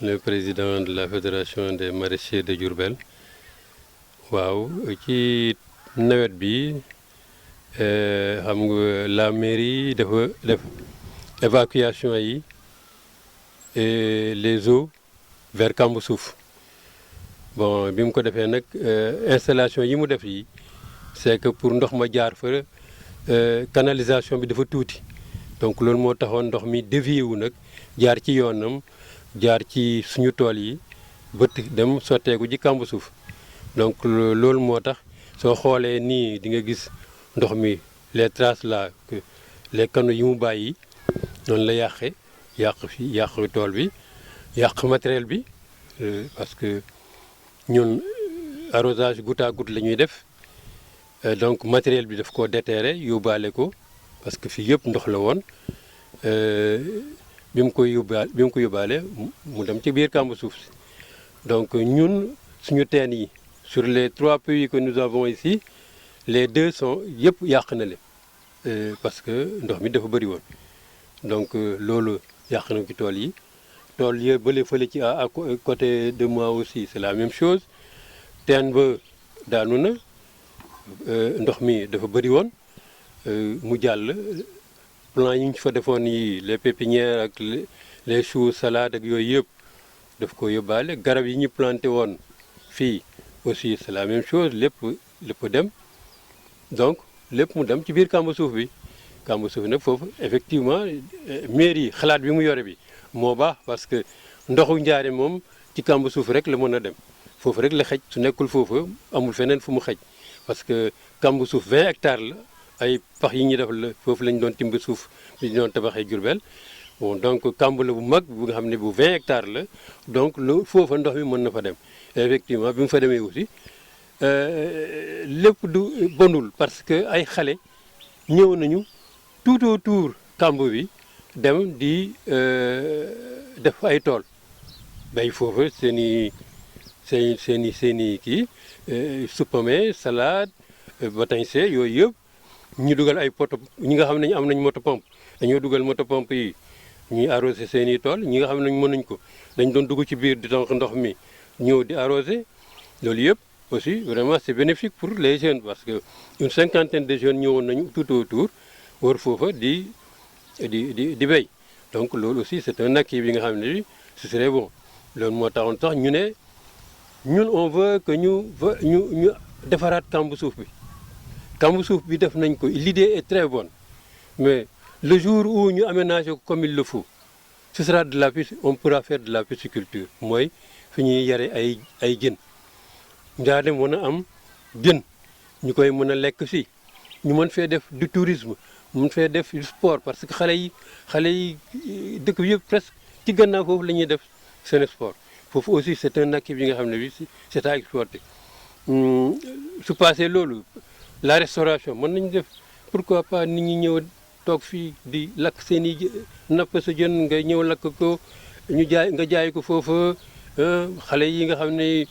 le président de la fédération des maraîchers de Diourbel. waaw ci nawet bi xam nga la mairie dafa def évacuation yi et les eaux vers Kamb Suuf bon bi mu ko defee nag installation yi mu def yi c'est que pour ndox ma jaar fa canalisation bi dafa tuuti donc loolu moo taxoon ndox mi dévié wu nag jaar ci yoonam jaar ci suñu tool yi bët dem sotteeku ci Kamb Suuf donc loolu moo tax soo xoolee nii di nga gis ndox mi les traces là les canaux yi mu bàyyi noonu la yàq tool bi yàq matériel bi parce que ñun arrosage goutte à goutte la ñuy def donc matériel bi daf ko déterré yóbbaale ko parce que fii yëpp ndox la woon bi mu ko yóbbaale mu dem ci biir Kamb Suuf si donc ñun suñu teen yi sur les 3 puits que nous avons ici les 2 sont yëpp yàq na leen parce que ndox mi dafa bëri woon donc loolu yàq na ci tool yi bële fële ci à côté de moi aussi c'est la même chose teen ba daanu na ndox mi dafa bëri woon mu jàll plan yi ñu fa defoon yi les pépinières ak les choux salades ak yooyu yëpp daf ko yóbbaale garab yi ñu planté woon fii aussi c'est la même chose lépp dem donc lépp mu dem ci biir Kamb Suuf bi Kamb Suuf nag foofu effectivement mairie xalaat bi mu yore bi moo baax parce que ndoxu njaare moom ci Kamb Suuf rek la mën a dem foofu rek la xëj su nekkul foofu amul feneen fu mu xëj parce que Kamb Suuf 20 hectares la ay pax yi ñuy def la foofu lañ doon timb suuf bi ñu doon tabaxee Diourbel bon donc kamb la bu mag bu nga xam ne bu 20 hectares la donc lu foofa ndox mi mën na fa dem effectivement bi mu fa demee aussi lépp du bonul parce que ay xale ñëw nañu tout autour kamb bi dem di def ay tool bay foofa seen i kii suppame salade batañse yooyu yëpp ñu dugal ay poto ñi nga xam ne am nañ moto pompe dañoo dugal moto pompe yi ñuy arrosé seen i tool ñi nga xam ne mënuñ ko dañ doon dugg ci biir di donc ndox mi ñëw di arrosé loolu yëpp aussi vraiment c'est bénéfique pour les jeunes parce que une 50aine de jeunes ñëwoon nañu tout autour wër foofa di béy donc loolu aussi c'est un acquis bi nga xam ne ce serait bon loolu moo taxoon sax ñu ne ñun on veut que ñu defaraat Kamb Suuf bi Kamb Suuf bi def nañ ko l'idée est très bonne mais le jour où ñu aménager ko comme il le faut ce sera de la on pourra faire de la pisciculture mooy fi ñuy yare ay jën njaare mën a am jën ñu koy mën a lekk fii ñu mën fee def du tourisme mën fee def du sport parce que xale yi dëkk bi yëpp presque ci gannaaw foofu la ñuy def seen sport foofu aussi c'est un acquis bi nga xam ne bi c'est à exploiter su passé loolu la restauration mën nañu def pourquoi pas nit ñi ñëw toog fii di lakk seen i napp sa jën nga ñëw lakk ko nga jaay ko foofa xale yi nga xam ne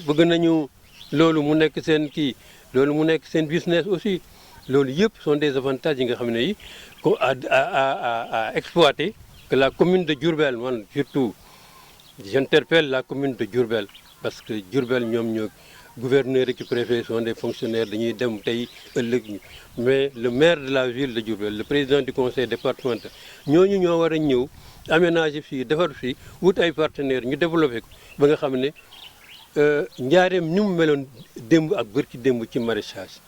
bëgg nañu loolu mu nekk seen kii loolu mu nekk seen business aussi loolu yëpp sont des avantages yi nga xam ne yi ko à exploiter que la commune de Diourbel man surtout j'interpelle la commune de Diourbel parce que Diourbel ñoom ñoo gouverneur et préfet sont des fonctionnaires dañuy dem tey ëllëg mais le maire de la ville de Diourbel le président du conseil départemental ñooñu ñoo war a ñëw aménager fii defar fii wut ay partenaires ñu développé ko ba nga xam ne njaareem ni mu meloon démb ak bërki démb ci maraîchage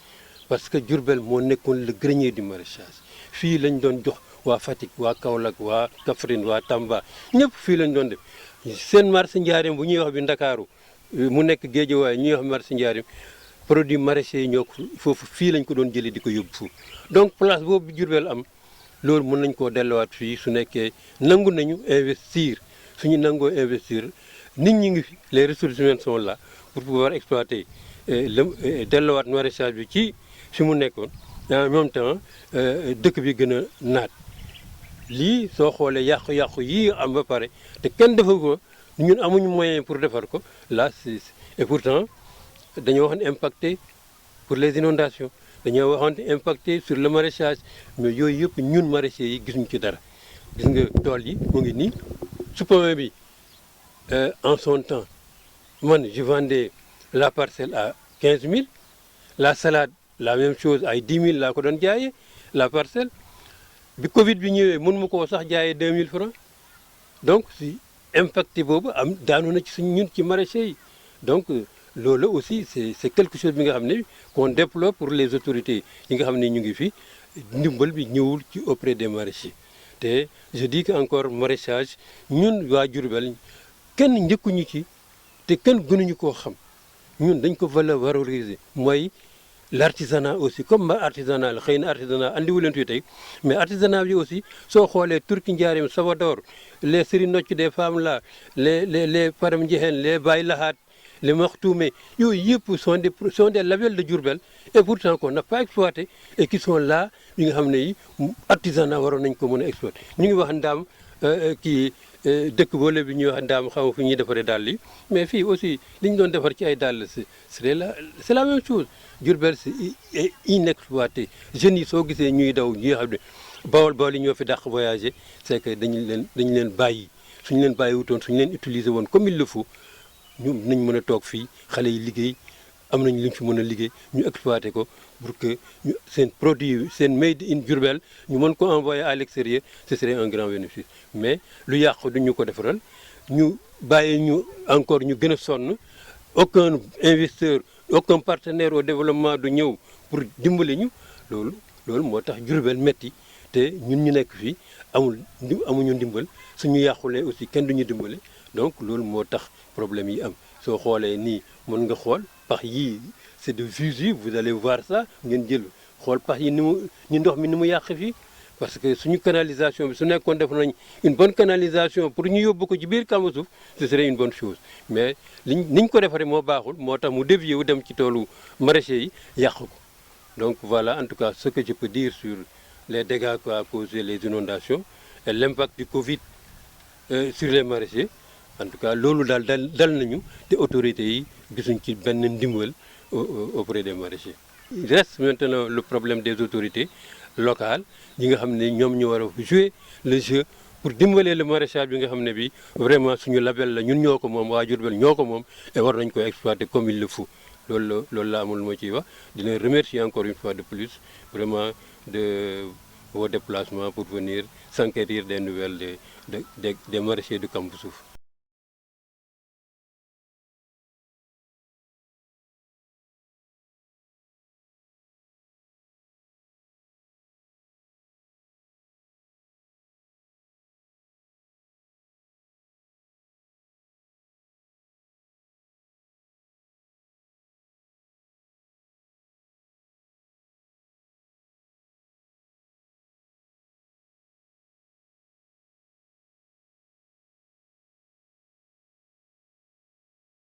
parce que Diourbel moo nekkoon le grenier du maraîchage fii lañ doon jox waa Fatick waa Kaolack waa Kaffrine waa Tamba ñëpp fii lañ doon def seen marché njaareem bu ñuy wax bi Ndakaaru mu nekk Géejawaay ñuy wax marché njaareem produits maraîchers yi ñoo ko foofu fii lañ ko doon jëlee di ko yóbbu foofu donc place boobu Diourbel am loolu mën nañ koo delluwaat fii su nekkee nangu nañu investir suñu nangoo investir nit ñi ngi fi les ressources humaines sont là pour pouvoir exploiter delluwaat maraîchage bi ci fi mu nekkoon en même temps dëkk bi gën a naat lii soo xoolee yàqu-yàqu yii am ba pare te kenn defu ko ñun amuñu moyen pour defar ko là et pourtant dañoo waxoon impacté pour les inondations dañoo waxoon impacté sur le maraîchage mais yooyu yëpp ñun maraîchers yi gisuñu ci dara gis nga tool yi mu ngi nii suppame bi en son temps man je vendais la parcelle à 15 000, la salade la même chose ay 10 000 laa ko doon jaayee la parcelle. bi Covid bi ñëwee mën ma koo sax jaayee 2000 francs. donc si impact boobu am daanu na ci suñ ñun ci maraîchers yi. donc loolu aussi c'est quelque chose bi nga xam ne qu'on déploie pour les autorités yi nga xam ne ñu ngi fi ndimbal bi ñëwul ci auprès des maraîchers. te je dis que encore maraîchage ñun waa Diourbel kenn njëkkuñu ci te kenn gënuñu koo xam ñun dañ ko valoriser mooy l'artisanat aussi comme ma artisanat la xëy na artisanat andiwu leen fi tey mais artisanat bi aussi soo xoolee turki njaareem Sabador les Serigne Nocc des femmes là les Param Ndiéhène les Baye Lahat les Makhtoumé yooyu yëpp sont des labels de Diourbel et pourtant qu'on n'a pas exploité et qui sont là yi nga xam ne yi artisanat waroon nañ ko mën a exploiter. ñu ngi wax ndaam kii dëkk boole bi ñuy wax ndaam xam fu ñuy defaree dàll yi mais fii aussi li ñu doon defar ci ay dàll c'est la même chose. Diourbel c'est inexploité jeunes yi soo gisee ñuy daw ñi nga xam ne bawol yi ñoo fi dàq voyager c'est que dañu leen bàyyi suñu leen bàyyi wutoon suñu leen utiliser woon comme il le faut ñu nañ mën a toog fii xale yi liggéey am nañ lu ñu fi mën a liggéey ñu exploiter ko pour que seen produit seen made in Diourbel ñu mën ko envoyer à l'extérieur ce serait un grand bénéfice. mais lu yàqu duñu ko defaral ñu bàyyi ñu encore ñu gën a sonn aucun investisseur aucun partenaire au développement du ñëw pour dimbali ñu loolu moo tax Diourbel metti te ñun ñu nekk fii amuñu ndimbal suñu yàqulee aussi kenn duñu dimbali donc loolu moo tax problème yi am. soo xoolee nii mën nga xool pax yii c'est de visu vous allez voir ça ngeen jël xool pax yi ni ndox mi ni mu yàq fii parce que suñu canalisation bi su nekkoon def nañ une bonne canalisation pour ñu yóbbu ko ci biir Kamba Suuf ce serait une bonne chose mais niñ ko defaree moo baaxul moo tax mu dévier wu dem ci toolu maraîchers yi yàq ko. donc voilà en tout cas ce que je peux dire sur les dégâts qu'a causé les inondations et l'impact du Covid sur les maraîchers. en tout cas loolu daal dal nañu te autorités yi gisuñ ci benn ndimbal auprès des maraîchers. Il reste maintenant le problème des autorités locales yi nga xam ne ñoom ñu war a jouer le jeu pour dimbalee le maraîchage bi nga xam ne bi vraiment suñu label la ñun ñoo ko moom waa Diourbel ñoo ko moom et war nañ ko exploiter comme il le faut. loolu la amul moo ciy wax dina remercier encore une fois de plus vraiment de vos déplacements pour venir s'enquérir des nouvelles des maraîchers de Kamba Suuf.